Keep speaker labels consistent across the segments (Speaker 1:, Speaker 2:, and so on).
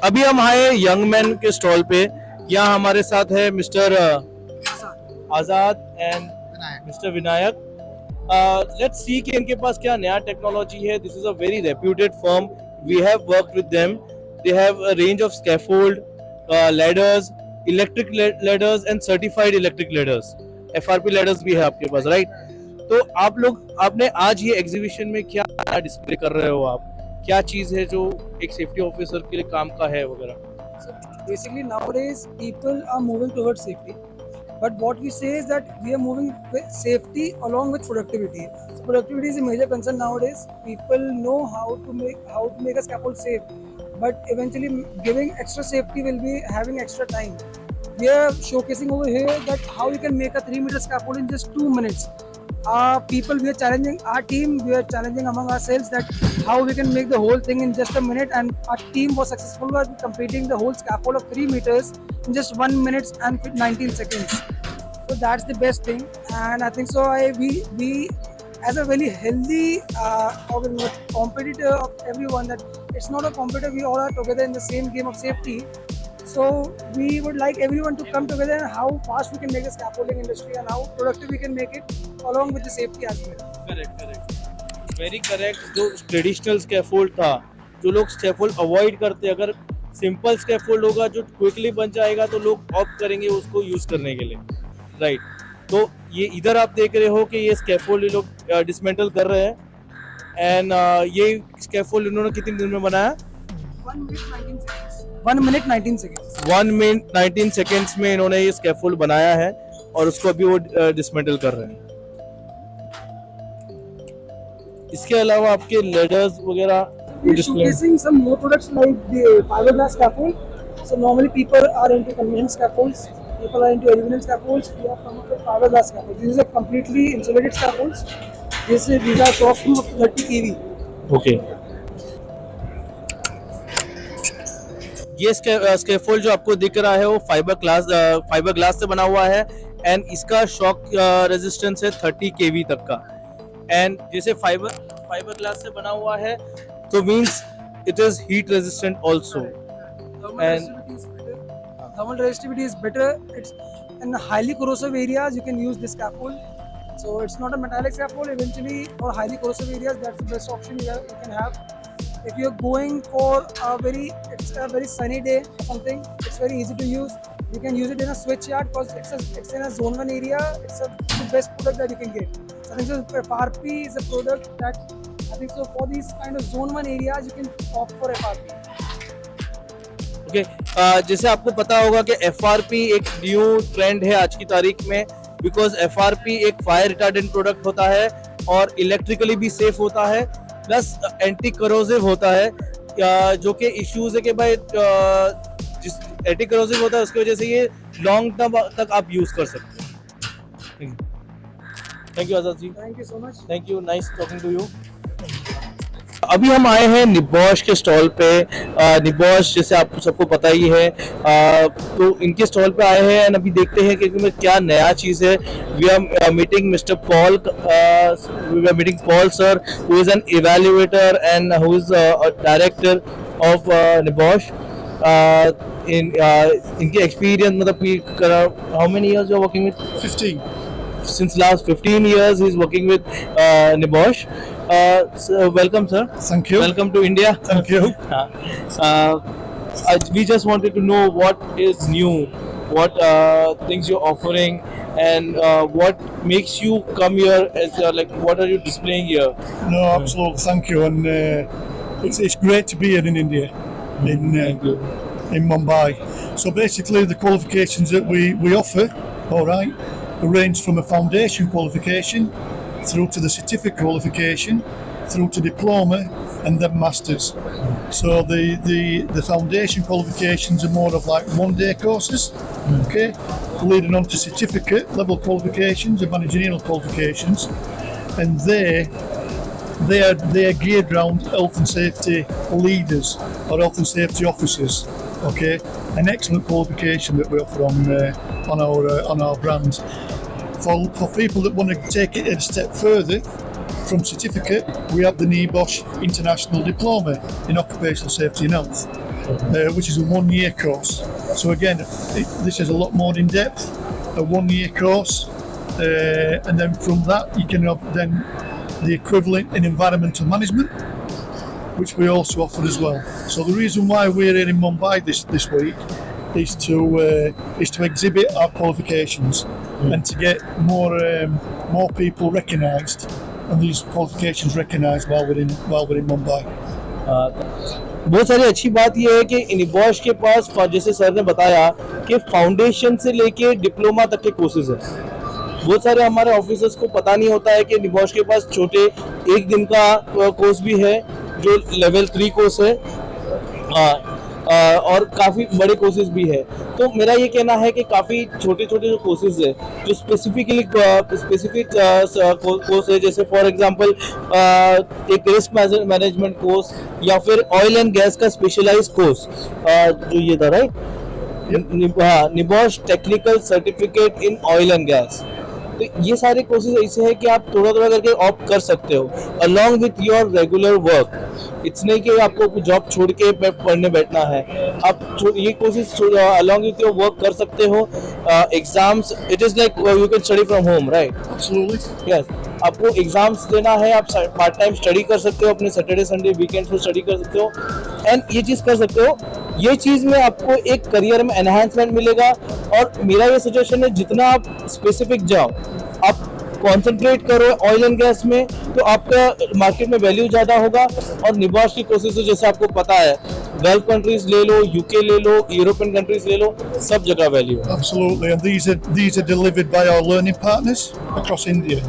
Speaker 1: अभी हम आए यंग मैन के स्टॉल पे। यहाँ हमारे साथ है mister Azad and mister Vinayak. Let's see कि इनके पास क्या नया टेक्नोलॉजी है। This is a very reputed firm, we have worked with them. They have a range of scaffold, ladders, electric ladders and certified electric ladders. FRP ladders भी है आपके पास, right? तो आपने आज ये एग्जीबिशन में क्या डिस्प्ले कर रहे हो आप? क्या चीज है जो एक सेफ्टी ऑफिसर के लिए काम का है वगैरह?
Speaker 2: So basically nowadays people are moving towards safety, but what we say is that we are moving with safety along with productivity. So productivity is a major concern nowadays. People know how to make a scaffold safe, but eventually giving extra safety will be having extra time. We are showcasing over here that how we can make a 3-meter scaffold in just 2 minutes. People, we are challenging our team, we are challenging among ourselves that how we can make the whole thing in just a minute, and our team was successful by completing the whole scaffold of 3 meters in just 1 minute and 19 seconds. So that's the best thing, and I think so we as a very healthy competitor of everyone, that it's not a competitor, we all are together in the same game of safety. So we would like everyone to come together and how fast we can make the scaffolding industry and how productive we can make it along with the safety as well.
Speaker 1: Correct, very correct. जो traditional scaffold था, जो लोग scaffold avoid करते, अगर simple scaffold होगा जो quickly बन जाएगा तो लोग ऑप्ट करेंगे उसको यूज करने के लिए, राइट? तो ये इधर आप देख रहे हो कि ये स्कैफोल्ड ये लोग डिसमेंटल कर रहे हैं। एंड ये स्कैफोल्ड इन्होंने कितने दिन में बनाया?
Speaker 2: 1 minute 19 seconds. 1 minute 19 seconds.
Speaker 1: 1 minute 19 seconds में इन्होंने ये स्कैफोल्ड बनाया है और उसको अभी वो डिसमेंटल कर रहे हैं। इसके अलावा आपके लेडर्स वगैरह
Speaker 2: We're showcasing some more products like the fiberglass scaffold. So normally people are into conventional scaffolds, people are into aluminum scaffolds. We have come up with fiberglass scaffolds. These are completely insulated scaffolds. These are top to up to 30 kV.
Speaker 1: Okay. ये scaffold जो आपको दिख रहा है वो fibre glass से बना हुआ है एंड इसका शॉक रेजिस्टेंस है 30 केवी तक का। एंड जैसे फाइबर ग्लास से बना हुआ है तो means it is heat resistant also.
Speaker 2: Thermal resistivity is better. It's in highly corrosive areas you can use this scaffold. So it's not a metallic scaffold. Eventually, for highly corrosive areas, that's the best option you can have. If you're going for it's a very sunny day or something, it's very easy to use. You can use it in a switch yard because it's in a zone 1 area. It's the best product that you can get. So I think so FRP is a product that I think so for these kind of zone 1 areas you can opt for FRP.
Speaker 1: Okay. जैसे आपको पता होगा कि FRP एक new trend है आज की तारीख में, बिकॉज एफआरपी एक फायर रिटार्डेंट प्रोडक्ट होता है और इलेक्ट्रिकली भी सेफ होता है, प्लस एंटी करोसिव होता है। जो कि इश्यूज है कि भाई जिस एंटी करोसिव होता है उसकी वजह से ये लॉन्ग टर्म तक आप यूज कर सकते हैं। Thank you Azad ji.
Speaker 2: Thank you so much.
Speaker 1: Thank you, nice talking to you. अभी हम आए हैं निबॉश के स्टॉल पे। निबॉश जैसे आपको सबको पता ही है, तो इनके स्टॉल पे आए हैं और अभी देखते हैं कि इनमें क्या नया चीज़ है। We are meeting mister Paul, we are meeting Paul sir, who is an evaluator and who is director of NEBOSH. इनके एक्सपीरियंस मतलब how many years you are working with?
Speaker 3: 15.
Speaker 1: Since last 15 years he's working with Nibosh. So welcome sir.
Speaker 3: Thank you.
Speaker 1: Welcome to India.
Speaker 3: Thank you.
Speaker 1: We just wanted to know what is new, what things you're offering, and what makes you come here as like what are you displaying here?
Speaker 3: No, absolutely. Thank you. And it's great to be here in India, in Mumbai. So basically, the qualifications that we offer, all right, range from a foundation qualification through to the certificate qualification, through to diploma, and then masters. So the foundation qualifications are more of like 1-day courses, okay, leading on to certificate level qualifications and managerial qualifications, and they are geared around health and safety leaders or health and safety officers. Okay, an excellent qualification that we offer on our brand. For people that want to take it a step further, from certificate, we have the NIBOSH International Diploma in Occupational Safety and Health. which is a 1-year course. So again, this is a lot more in depth, a 1-year course, and then from that you can have then the equivalent in environmental management, which we also offer as well. So the reason why we're here in Mumbai this week is to exhibit our qualifications and to get more people recognised, and these qualifications recognised while we're in Mumbai.
Speaker 1: बहुत सारी अच्छी बात यह है कि निबॉश के पास जैसे sir ने बताया कि फाउंडेशन से लेके डिप्लोमा तक के कोर्सेज हैं। बहुत सारे हमारे ऑफिसर्स को पता नहीं होता है कि निबॉश के पास छोटे 1 दिन का कोर्स भी है जो लेवल 3 कोर्स है, और काफ़ी बड़े कोर्सेज भी है। तो मेरा ये कहना है कि काफ़ी छोटे छोटे जो कोर्सेज है जो स्पेसिफिक कोर्स है, जैसे फॉर एग्जांपल एक रिस्क मैनेजमेंट कोर्स या फिर ऑयल एंड गैस का स्पेशलाइज कोर्स जो ये था, right, NEBOSH technical certificate in oil and gas. तो ये सारे कोर्सेज ऐसे हैं कि आप थोड़ा थोड़ा करके ऑप्ट कर सकते हो along with your regular work. It's नहीं कि आपको जॉब छोड़ के पढ़ने बैठना है, आप ये courses along with your work कर सकते हो। Exams, it is like you can study from home, right?
Speaker 3: Absolutely.
Speaker 1: Yes, आपको एग्जाम्स देना है, आप पार्ट टाइम स्टडी कर सकते हो, अपने सैटरडे संडे वीकेंड्स में स्टडी कर सकते हो, एंड ये चीज़ कर सकते हो। ये चीज़ में आपको एक करियर में एनहांसमेंट मिलेगा। और मेरा ये सजेशन है, जितना आप स्पेसिफिक जाओ, आप कॉन्सेंट्रेट करो ऑयल एंड गैस में, तो आपका मार्केट में वैल्यू ज़्यादा होगा। और निबॉश की कोर्सेज जैसे आपको पता है, गल्फ कंट्रीज ले लो, यूके ले लो, यूरोपियन कंट्रीज ले लो, सब जगह वैल्यू है।
Speaker 3: Absolutely, and these are delivered by our learning partners across India.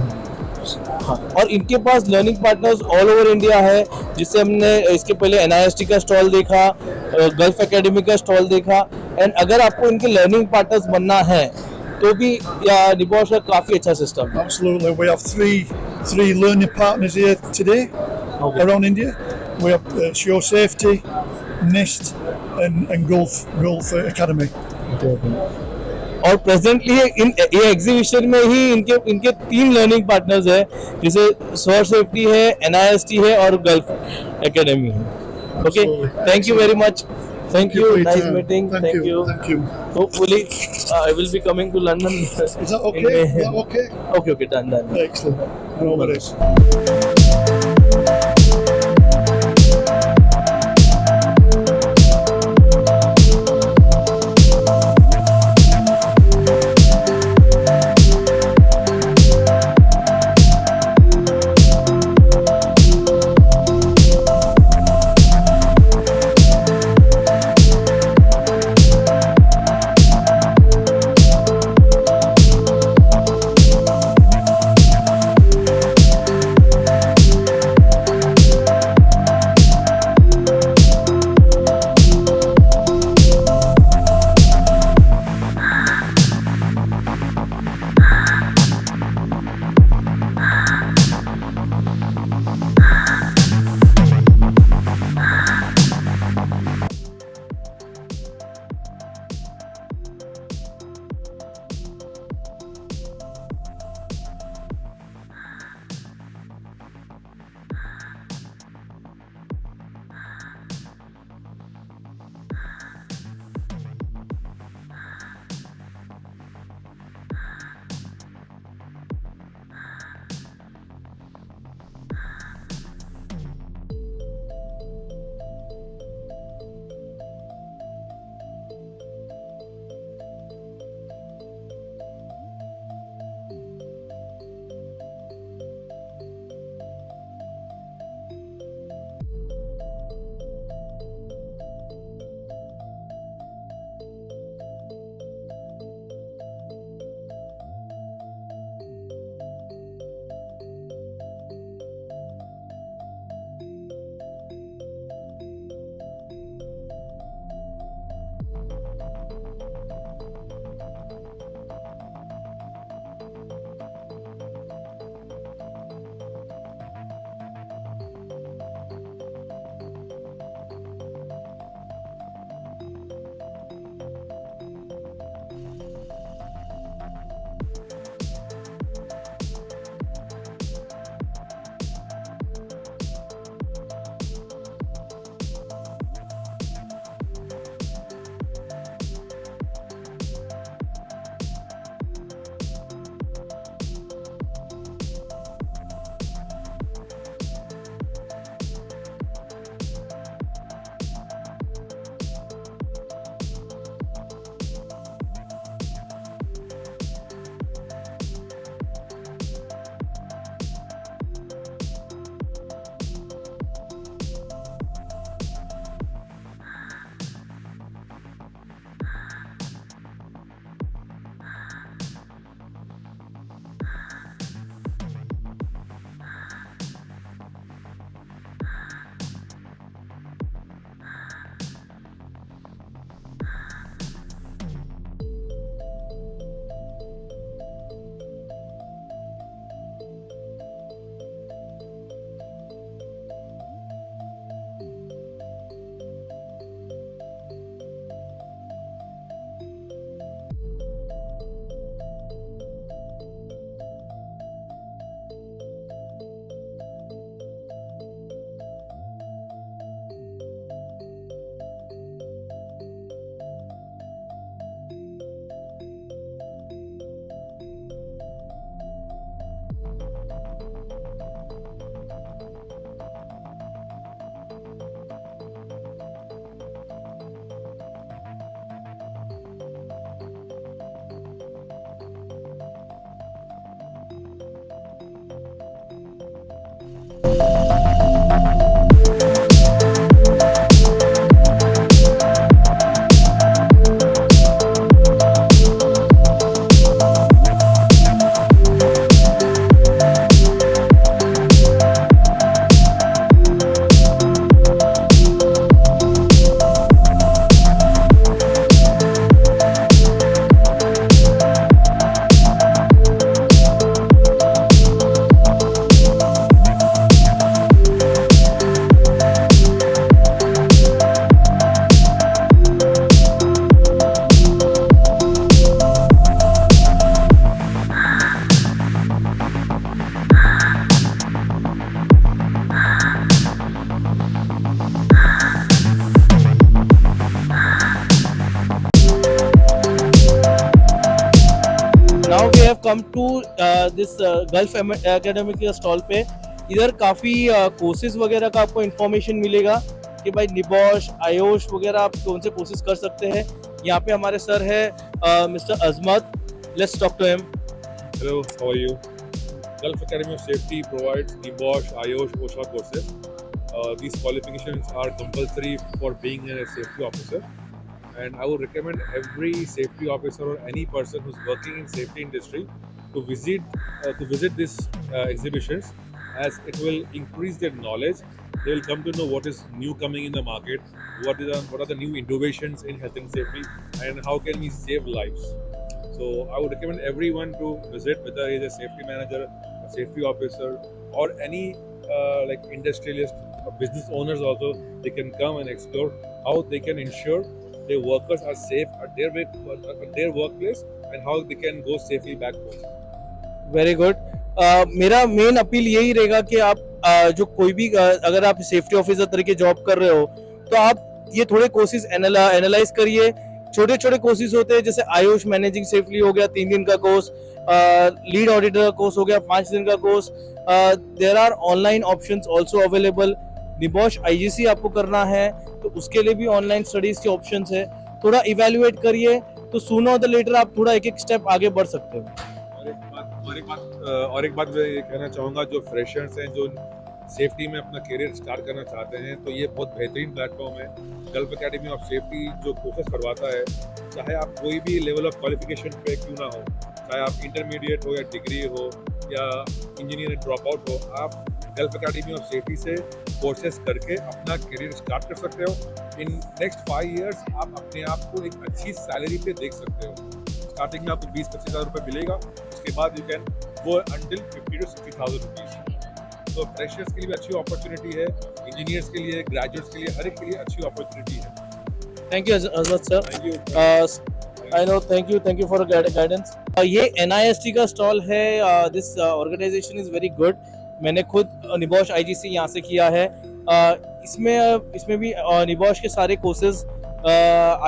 Speaker 1: हाँ, और इनके पास learning partners all over India है, जिससे हमने इसके पहले NIST का स्टॉल देखा, गल्फ एकेडमी का स्टॉल देखा। एंड अगर आपको इनके लर्निंग पार्टनर्स बनना है तो भी निबॉश का काफ़ी अच्छा सिस्टम है।
Speaker 3: Absolutely, we have three learning partners here today around India. We have Shore Safety, NIST, and Gulf Academy.
Speaker 1: और प्रेजेंटली ये एग्जीबिशन में ही इनके 3 लर्निंग पार्टनर्स है, जैसे शोर सेफ्टी है, NIST है और गल्फ एकेडमी है। Okay, thank you very much, thank you, nice meeting, thank you. Hopefully I will be coming to London.
Speaker 3: Is that okay? Is that okay?
Speaker 1: Okay, done.
Speaker 3: Excellent. No worries.
Speaker 1: come to this Gulf Academy के stall पे, इधर काफ़ी courses वगैरह का आपको information मिलेगा कि भाई निबॉश, आयोश वगैरह आप कौन से कोर्सेज कर सकते हैं। यहाँ पे हमारे सर है mister Azmat, let's talk to him.
Speaker 4: Hello, how are you? Gulf Academy of Safety provides NIBOSH, IOSH, OSHA courses. These qualifications are compulsory for being a safety officer, and I would recommend every safety officer or any person who's working in safety industry to visit these exhibitions, as it will increase their knowledge. They will come to know what is new coming in the market, what are the new innovations in health and safety, and how can we save lives. So I would recommend everyone to visit, whether he is a safety manager, a safety officer, or any like industrialist or business owners also. They can come and explore how they can ensure their workers are safe at their workplace, and how they can go safely back home.
Speaker 1: Very good. मेरा main appeal यही रहेगा कि आप जो कोई भी अगर आप सेफ्टी ऑफिसर तरीके जॉब कर रहे हो, तो आप ये थोड़े कोर्सेज एनालाइज करिए। छोटे छोटे कोर्सेज होते हैं, जैसे आयुष मैनेजिंग सेफली हो गया 3 दिन का कोर्स, लीड ऑडिटर का कोर्स हो गया 5 दिन का course. There are online options also available. NEBOSH IGC आपको करना है तो उसके लिए भी ऑनलाइन स्टडीज के ऑप्शंस है। थोड़ा इवैल्यूएट करिए, तो सूनर और लेटर आप थोड़ा एक स्टेप आगे बढ़ सकते हो।
Speaker 4: और एक बात मैं ये कहना चाहूँगा, जो फ्रेशर्स हैं, जो सेफ्टी में अपना करियर स्टार्ट करना चाहते हैं, तो ये बहुत बेहतरीन प्लेटफॉर्म है। गल्फ एकेडमी ऑफ सेफ्टी जो कोर्सेज करवाता है, चाहे आप कोई भी लेवल ऑफ क्वालिफिकेशन पे क्यों ना हो, चाहे आप इंटरमीडिएट हो या डिग्री हो या इंजीनियर ड्रॉप आउट हो, आप गल्फ एकेडमी ऑफ सेफ्टी से कोर्सेज करके अपना करियर स्टार्ट कर सकते हो। इन नेक्स्ट 5 इयर्स आप अपने आप को एक अच्छी सैलरी पे देख सकते हो। स्टार्टिंग में आपको 20-25 हज़ार रुपये मिलेगा, उसके बाद you can go until 50,000 to 60,000 rupees. तो फ्रेशर्स के लिए भी अच्छी अपॉर्चुनिटी है, इंजीनियर्स के लिए, ग्रेजुएट्स के लिए, हर एक के लिए अच्छी अपॉर्चुनिटी है।
Speaker 1: Thank you Azmat sir.
Speaker 4: Thank you.
Speaker 1: I know, thank you for guidance. ये NIST का स्टॉल है। This organisation is very good. मैंने खुद निबॉश आईजीसी यहाँ से किया है। इसमें भी निबॉश के सारे कोर्सेज,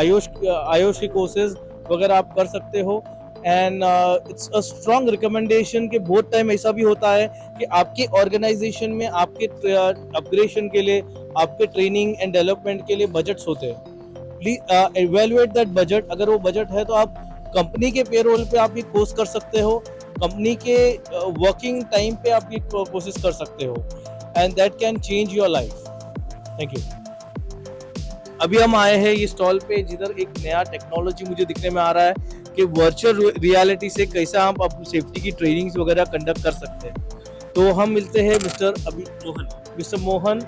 Speaker 1: आयुष के कोर्सेज वगैरह आप कर सकते हो। And it's a strong recommendation कि बहुत टाइम ऐसा भी होता है कि आपके ऑर्गेनाइजेशन में आपके अपग्रेडेशन के लिए, आपके ट्रेनिंग एंड डेवलपमेंट के लिए बजट्स होते हैं। Please evaluate that budget. अगर वो बजट है तो आप कंपनी के पेरोल पे आप ये कोर्स कर सकते हो, कंपनी के वर्किंग टाइम पे आप ये कोर्सेज कर सकते हो, and that can change your life. Thank you. अभी हम आए हैं ये स्टॉल पे, जिधर एक नया टेक्नोलॉजी मुझे दिखने में आ रहा है कि वर्चुअल रियलिटी से कैसा हम अपनी सेफ्टी की ट्रेनिंग्स वगैरह कंडक्ट कर सकते हैं। तो हम मिलते हैं मिस्टर मोहन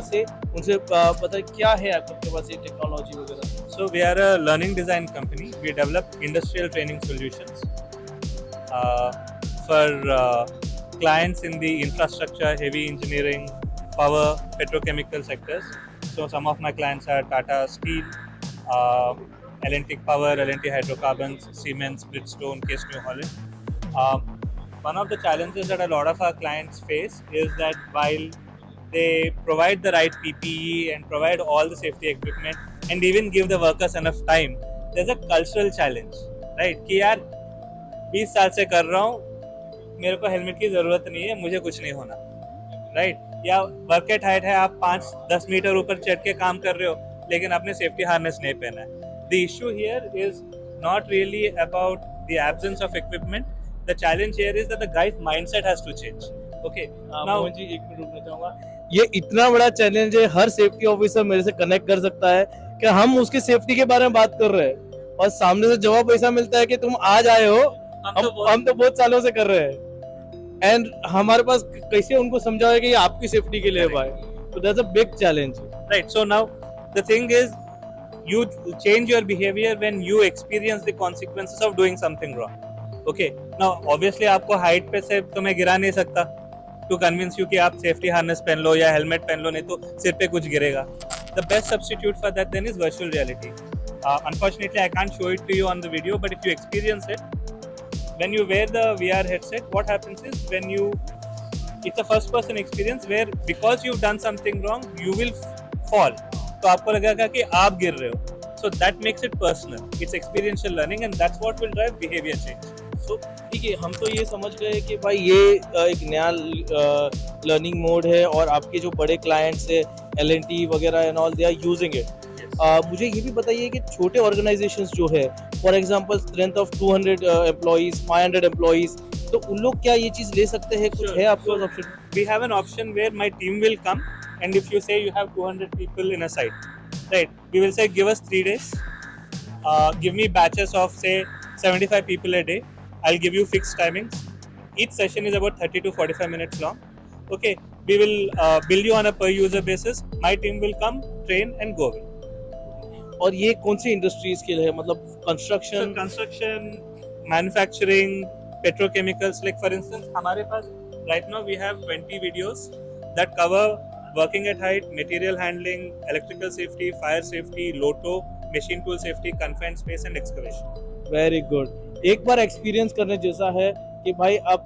Speaker 1: से, उनसे पता क्या है आपके पास ये टेक्नोलॉजी वगैरह।
Speaker 5: So we are a learning design company. We develop industrial training solutions for clients in the infrastructure, heavy engineering, power, petrochemical sectors. So some of my clients are Tata Steel, L&T Power, L&T Hydrocarbons, Siemens, Bridgestone, Case New Holland. One of the challenges that a lot of our clients face is that while they provide the right PPE and provide all the safety equipment and even give the workers enough time, there's a cultural challenge, right? कि यार 20 साल से कर रहा हूँ, मेरे को helmet की ज़रूरत नहीं है, मुझे कुछ नहीं होना, right? या वर्क एट हाइट है, आप 5-10 मीटर ऊपर चढ़ के काम कर रहे हो, लेकिन आपने सेफ्टी हार्नेस नहीं पहना है। The issue here is not really about the absence of equipment. The challenge here is that the guy's mindset has to change. Okay. Now,
Speaker 1: Mohan ji, एक मिनट रुकना चाहूंगा। ये इतना बड़ा चैलेंज है, हर सेफ्टी ऑफिसर मेरे से कनेक्ट कर सकता है कि हम उसके सेफ्टी के बारे में बात कर रहे हैं और सामने से जवाब ऐसा मिलता है कि तुम आज आए हो, हम तो बहुत सालों से कर रहे हैं, एंड हमारे पास कैसे उनको समझाओगे कि ये आपकी सेफ्टी के लिए भाई। तो that's a big challenge.
Speaker 5: right. So now the thing is, you change your behavior when you experience the consequences of doing something wrong. Okay. Now obviously आपको हाइट पे से तो मैं गिरा नहीं सकता to convince you कि आप सेफ्टी हार्नेस पहन लो या हेलमेट पहन लो, नहीं तो सिर पे कुछ गिरेगा। The best substitute for that then is virtual reality. Unfortunately, I can't show it to you on the video, but if you experience it, when you wear the VR headset, what happens is it's a first-person experience where because you've done something wrong, you will fall. तो आपको लगेगा कि आप गिर रहे हो. So that makes it personal. It's experiential learning, and that's what will drive behavior change.
Speaker 1: तो ठीक है, हम तो ये समझ गए कि भाई ये एक नया लर्निंग मोड है और आपके जो बड़े क्लाइंट्स है L&T वगैरह and all they are using it. मुझे ये भी बताइए कि छोटे ऑर्गेनाइजेशंस जो है, for example strength of 200 employees, 500 employees, तो उन लोग क्या ये चीज़ ले सकते हैं? कुछ है आपके पास option?
Speaker 5: We have an option where my team will come, and if you say you have 200 people in a site, right? We will say give us 3 days. Give me batches of say 75 people a day. I'll give you fixed timings. Each session is about 30 to 45 minutes long. Okay, we will bill you on a per user basis. My team will come, train, and go away.
Speaker 1: और ये कौन सी industries के लिए है? मतलब
Speaker 5: So
Speaker 1: construction?
Speaker 5: construction, manufacturing, petrochemicals. Like for instance, हमारे पास right now we have 20 videos that cover working at height, material handling, electrical safety, fire safety, LOTO, machine tool safety, confined space, and excavation.
Speaker 1: Very good. एक बार experience करने जैसा है कि भाई आप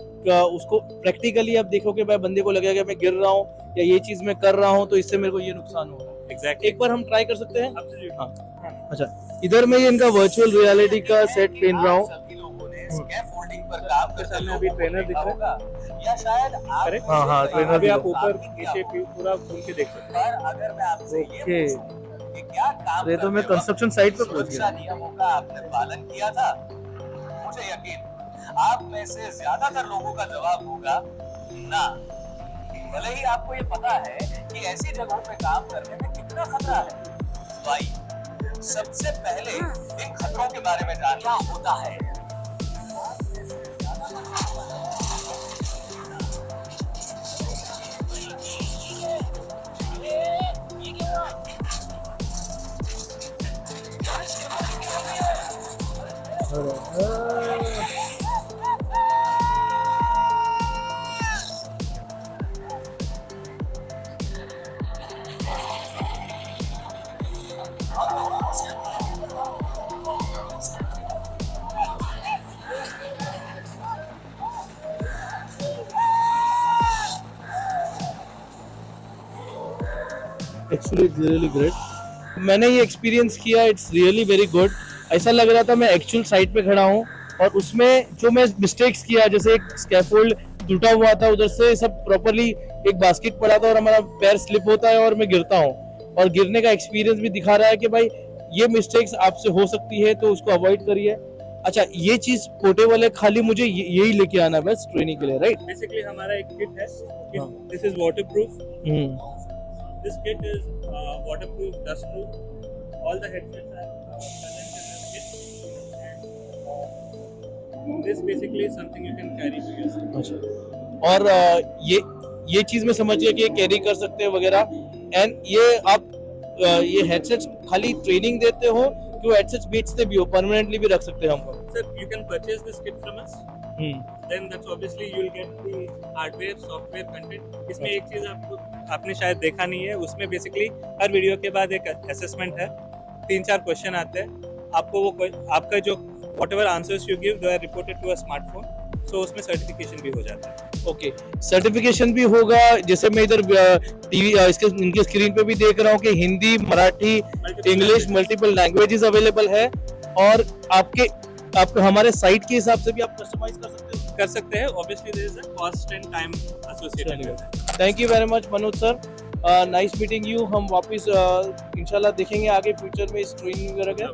Speaker 1: उसको practically आप देखो कि भाई बंदे को लगेगा कि मैं गिर रहा हूँ या ये चीज मैं कर रहा हूँ तो इससे मेरे को ये नुकसान हो रहा है।
Speaker 5: Exactly.
Speaker 1: एक बार हम ट्राई कर सकते हैं?
Speaker 5: Absolutely.
Speaker 1: हाँ। अच्छा, इधर मैं ये इनका वर्चुअल रियलिटी का सेट पहन रहा हूँ।
Speaker 5: अभी ट्रेनर दिख रहा है, करेक्ट?
Speaker 1: हाँ हाँ, ट्रेनर
Speaker 5: अभी
Speaker 1: भी
Speaker 5: आप
Speaker 1: है।
Speaker 5: ऊपर नीचे पूरा घूम के देख सकते हैं।
Speaker 1: ओके, ये तो मैं कंस्ट्रक्शन साइट पे पहुंच गया।
Speaker 6: नियमों का आपने पालन किया था? मुझे यकीन आप में से ज्यादातर लोगों का जवाब होगा ना। भले ही आपको ये पता है कि ऐसी जगहों पे काम करने में कितना खतरा है, तो आइए सबसे पहले इन खतरों के बारे में जान क्या होता है।
Speaker 1: Actually it's really great. मैंने ये एक्सपीरियंस किया, इट्स रियली वेरी गुड। ऐसा लग रहा था मैं एक्चुअल साइट पे खड़ा हूँ और उसमें जो मैं मिस्टेक्स किया, जैसे एक स्कैफोल्ड टूटा हुआ था, उधर से सब प्रॉपरली एक बास्केट पड़ा था और हमारा पैर स्लिप होता है और मैं गिरता हूँ, और गिरने का एक्सपीरियंस भी दिखा रहा है कि भाई ये मिस्टेक्स आपसे हो सकती है तो उसको अवॉइड करिए। अच्छा, ये चीज पोर्टेबल है, खाली मुझे यही लेके आना बस ट्रेनिंग के लिए, राइट?
Speaker 5: बेसिकली हमारा एक किट है,
Speaker 1: हाँ।
Speaker 5: This is waterproof. This kit is waterproof, dustproof. All the headsets are present in this kit. And this basically is something you can carry to yourself.
Speaker 1: अच्छा, और ये चीज में समझ गया कि ये कैरी कर सकते हैं वगैरह। एंड ये आप ये हेडसेट्स खाली ट्रेनिंग देते हो कि वो हेडसेट्स बेचते भी हो, परमानेंटली भी रख सकते हैं हमको?
Speaker 5: Sir, you can purchase this kit from us. Then that's obviously you'll get the hardware, software content. इसमें एक चीज आपने शायद देखा नहीं है, उसमें बेसिकली हर वीडियो के बाद एक असेसमेंट है, 3-4 क्वेश्चन आते हैं, आपको वो आपका जो whatever answers you give they are reported to a smartphone, so उसमें सर्टिफिकेशन भी हो जाता है।
Speaker 1: ओके, सर्टिफिकेशन भी होगा। जैसे मैं इधर टीवी इनकी स्क्रीन पे भी देख रहा हूँ कि Hindi, Marathi, English, multiple languages available है, और आपके हमारे साइट के हिसाब से भी आप कस्टमाइज कर सकते हैं।
Speaker 5: Obviously there is a cost and time associated with it.
Speaker 1: Thank you very much Manoj sir, nice meeting you. हम वापस इंशाल्लाह देखेंगे आगे फ्यूचर में इस ट्रेनिंग वगैरह का।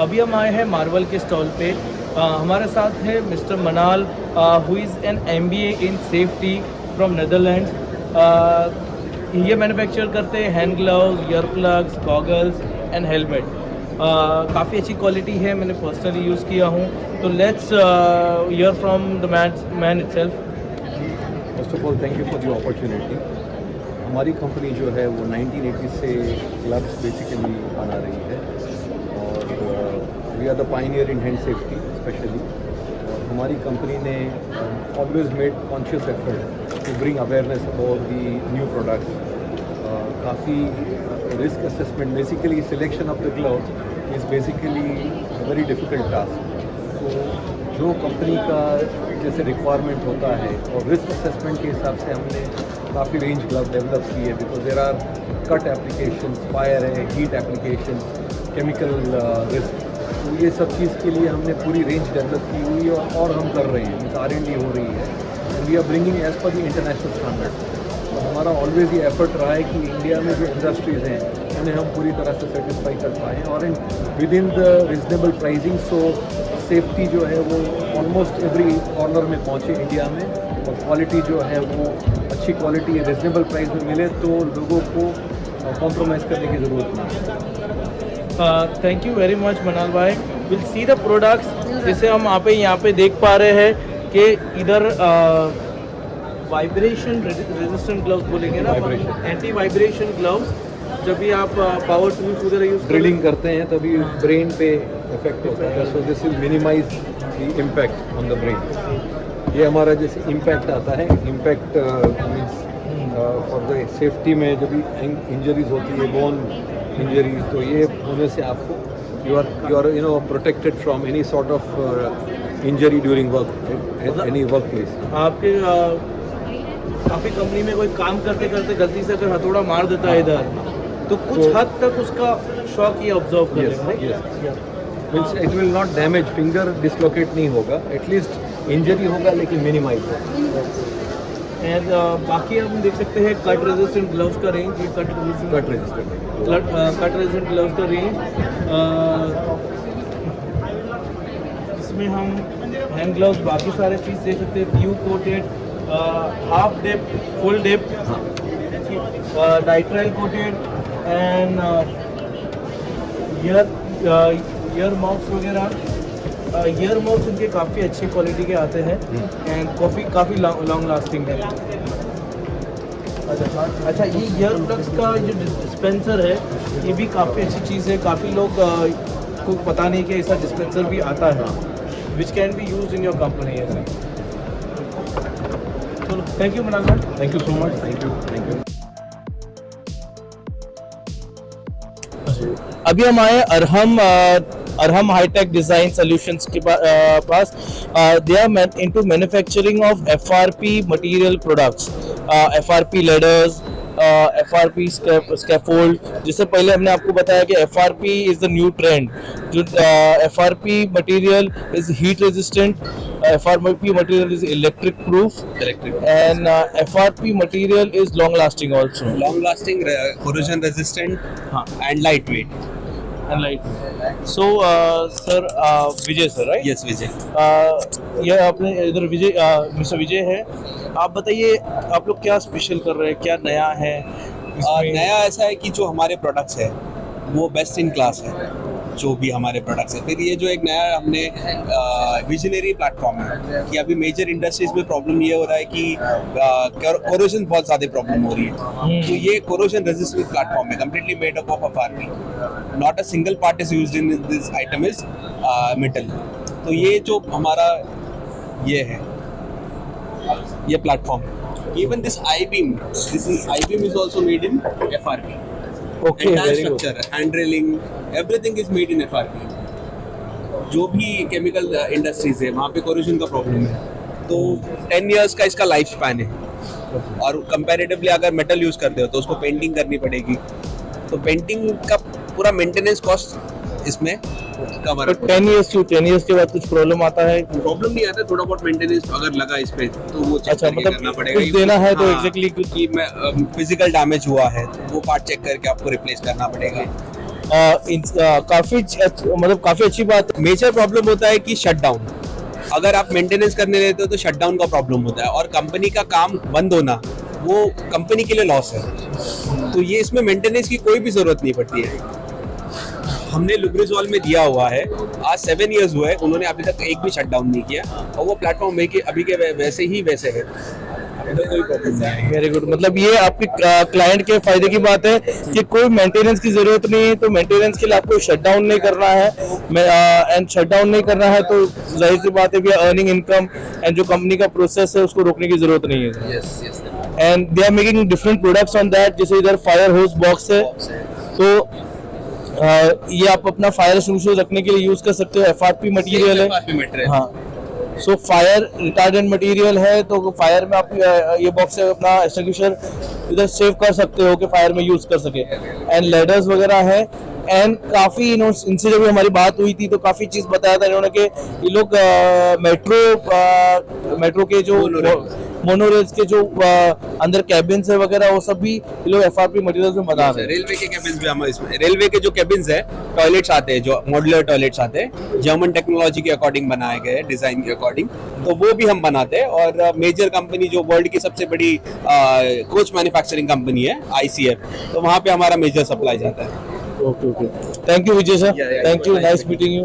Speaker 1: अभी हम आए हैं मार्वल के स्टॉल पे। हमारे साथ है मिस्टर मनाल, who is an MBA in safety from Netherlands. ये मैन्युफैक्चर करते हैं hand gloves, ear plugs, goggles and helmet. काफ़ी अच्छी क्वालिटी है, मैंने पर्सनली यूज़ किया हूँ। तो let's hear from the man itself.
Speaker 7: First of all thank you for the opportunity. हमारी कंपनी जो है वो 1980 से ग्लव्स बेसिकली बना रही है, और we are the pioneer in hand safety specially. और हमारी कंपनी ने always made conscious effort to bring awareness about the new products काफ़ी risk assessment, basically selection of the gloves is basically very difficult task. तो जो company का जैसे requirement होता है और रिस्क असेसमेंट के हिसाब से हमने काफ़ी रेंज ग्लव डेवलप की है, because there are cut applications, fire है, हीट एप्लीकेशंस, केमिकल रिस्क। तो ये सब चीज़ के लिए हमने पूरी रेंज डेवलप की हुई है और हम कर रहे हैं, मीन्स R&D हो रही है and we are bringing as per the international standard. तो हमारा ऑलवेज ये एफर्ट रहा है कि इंडिया में जो इंडस्ट्रीज़ हैं उन्हें हम पूरी तरह से सेटिस्फाई कर पाएँ और with in the reasonable pricing. So safety जो है वो ऑलमोस्ट एवरी कॉर्नर में पहुँचे इंडिया में, और क्वालिटी जो है वो अच्छी क्वालिटी रिजनेबल प्राइस में मिले तो लोगों को कॉम्प्रोमाइज़ करने की ज़रूरत ना हो।
Speaker 1: थैंक यू वेरी मच मनाल भाई। Will see the products. जैसे हम यहाँ पे देख पा रहे हैं कि इधर वाइब्रेशन रेजिस्टेंट ग्लव्स बोलेंगे ना, एंटी वाइब्रेशन ग्लव्स। जब भी आप पावर टूल्स वगैरह यूज
Speaker 7: ड्रिलिंग करते हैं तभी ब्रेन पे इफेक्ट होता है, so this will minimise the impact on the brain. ये हमारा जैसे इम्पैक्ट आता है, impact means for the safety में जब भी इंजरीज होती है, बोन इंजरीज, तो ये होने से आपको you are protected from any sort of injury during work at any work place.
Speaker 1: आपके काफ़ी कंपनी में कोई काम करते करते गलती से अगर हथौड़ा मार देता है इधर, तो कुछ हद तक उसका शॉक ये ऑब्जर्व करेगा।
Speaker 7: Means it will not damage, finger dislocate नहीं होगा, एटलीस्ट इंजरी होगा लेकिन मिनिमाइज होगा।
Speaker 1: एंड बाकी हम देख सकते हैं कट रेजिस्टेंट ग्लव्स का रेंज, ये कट रेजिस्टेंट ग्लव्स का रेंज। इसमें हम हैंड ग्लव्स बाकी सारे चीज़ देख सकते हैं, PU coated, half dip, full dip, nitrile coated and ear muff वगैरह। ईयर माउथ इनके काफ़ी अच्छी क्वालिटी के आते हैं एंड काफ़ी लॉन्ग लास्टिंग है। अच्छा, ये ईयर प्लग्स का जो डिस्पेंसर है ये भी काफ़ी अच्छी चीज़ है। काफ़ी लोग को पता नहीं कि ऐसा डिस्पेंसर भी आता है which can be use in your company. चलो, थैंक यू मनाल भाई,
Speaker 7: thank you so much, thank you.
Speaker 1: अभी हम आए अरहम हाईटेक डिजाइन सॉल्यूशंस के पास। They are into manufacturing of FRP material products, FRP ladders, FRP scaffold. जिससे पहले हमने आपको बताया कि FRP is the new trend. जो FRP material is heat resistant, FRP material is electric proof, and FRP material is long lasting also.
Speaker 6: Long lasting, corrosion resistant, and lightweight.
Speaker 1: And light. So, sir, Vijay sir, right?
Speaker 6: Yes, Vijay.
Speaker 1: ये आपने इधर विजय, mister विजय है। आप बताइए आप लोग क्या special कर रहे हैं, क्या नया है इसमें?
Speaker 6: नया ऐसा है कि जो हमारे प्रोडक्ट्स है वो बेस्ट इन क्लास है, जो भी हमारे प्रोडक्ट्स है। फिर ये जो एक नया हमने विजनरी प्लेटफॉर्म है कि अभी मेजर इंडस्ट्रीज में प्रॉब्लम ये हो रहा है कि कोरोजन बहुत ज़्यादा प्रॉब्लम हो रही है। तो ये कोरोजन रेजिस्टेंट प्लेटफॉर्म है, completely made up of FRP। Not a single part is used in this item is metal. तो ये जो हमारा ये है, ये platform, even this I-beam is also made in FRP.
Speaker 1: Okay,
Speaker 6: Entire
Speaker 1: very good.
Speaker 6: structure, hand railing, everything is made in FRP. जो भी chemical industries है वहाँ पे कोरोजन का प्रॉब्लम है, तो 10 इयर्स का इसका लाइफ स्पैन है। और कंपैरेटिवली अगर मेटल यूज करते हो तो उसको पेंटिंग करनी पड़ेगी, तो पेंटिंग का पूरा मेंटेनेंस कॉस्ट इसमें कवर है।
Speaker 1: 10 years के बाद कुछ प्रॉब्लम आता है?
Speaker 6: प्रॉब्लम नहीं आता, थोड़ा बहुत मेंटेनेंस अगर लगा इस पे तो वो चेक
Speaker 1: अच्छा,
Speaker 6: करके करना
Speaker 1: मतलब
Speaker 6: पड़ेगा।
Speaker 1: कुछ देना है तो
Speaker 6: हाँ,
Speaker 1: एग्जैक्टली
Speaker 6: कि फिजिकल डैमेज हुआ है तो वो पार्ट चेक करके आपको रिप्लेस करना पड़ेगा।
Speaker 1: काफी अच्छी बात।
Speaker 6: मेजर प्रॉब्लम होता है कि शटडाउन, अगर आप मेंटेनेंस करने लेते हो तो शटडाउन का प्रॉब्लम होता है, और कंपनी का काम बंद होना वो कंपनी के लिए लॉस है। तो ये इसमें मेंटेनेंस की कोई भी जरूरत नहीं पड़ती है। हमने लुब्रिजॉल में दिया हुआ है, आज 7 इयर्स हुए, उन्होंने अभी तक एक भी शटडाउन नहीं किया, और वो प्लेटफॉर्म अभी के वैसे ही वैसे है।
Speaker 1: कोई प्रॉब्लम नहीं। वेरी गुड, मतलब ये आपके क्लाइंट के फायदे की बात है कि कोई मेंटेनेंस की जरूरत नहीं है, तो मेंटेनेंस के लिए आपको शट डाउन नहीं करना है, एंड शट डाउन नहीं करना है तो जाहिर सी बात है we are earning income, and जो कंपनी का प्रोसेस है उसको रोकने की जरूरत नहीं है। And they are making different products on that, जैसे इधर फायर होस बॉक्स है, तो ये आप अपना फायर एक्सटिंग्विशर रखने के लिए यूज कर सकते हो। FRP मटेरियल है, हाँ, सो फायर रिटार्डेंट मटेरियल है, तो फायर में आप ये बॉक्स से अपना एक्सटिंग्विशर इधर सेव कर सकते हो कि फायर में यूज कर सके। एंड लेडर्स वगैरह है, एंड काफी इनसे जब हमारी बात हुई थी तो काफी चीज बताया था इन्होंने कि ये लोग मेट्रो के जो मोनोरेल्स के जो अंदर कैबिन्स है वगैरह वो सब भी ये लोग FRP मटेरियल में बना रहे हैं।
Speaker 8: रेलवे के कैबिन्स भी हम इसमें, रेलवे के जो कैबिन्स है, टॉयलेट्स आते हैं, जो मॉड्यूलर टॉयलेट्स आते हैं, जर्मन टेक्नोलॉजी के अकॉर्डिंग बनाए गए, डिजाइन के अकॉर्डिंग, तो वो भी हम बनाते हैं। और मेजर कंपनी जो वर्ल्ड की सबसे बड़ी कोच मैन्युफैक्चरिंग कंपनी है ICF, तो वहाँ पे हमारा मेजर सप्लाई जाता है।
Speaker 1: Okay, thank you Vijay sir, thank you, nice meeting you.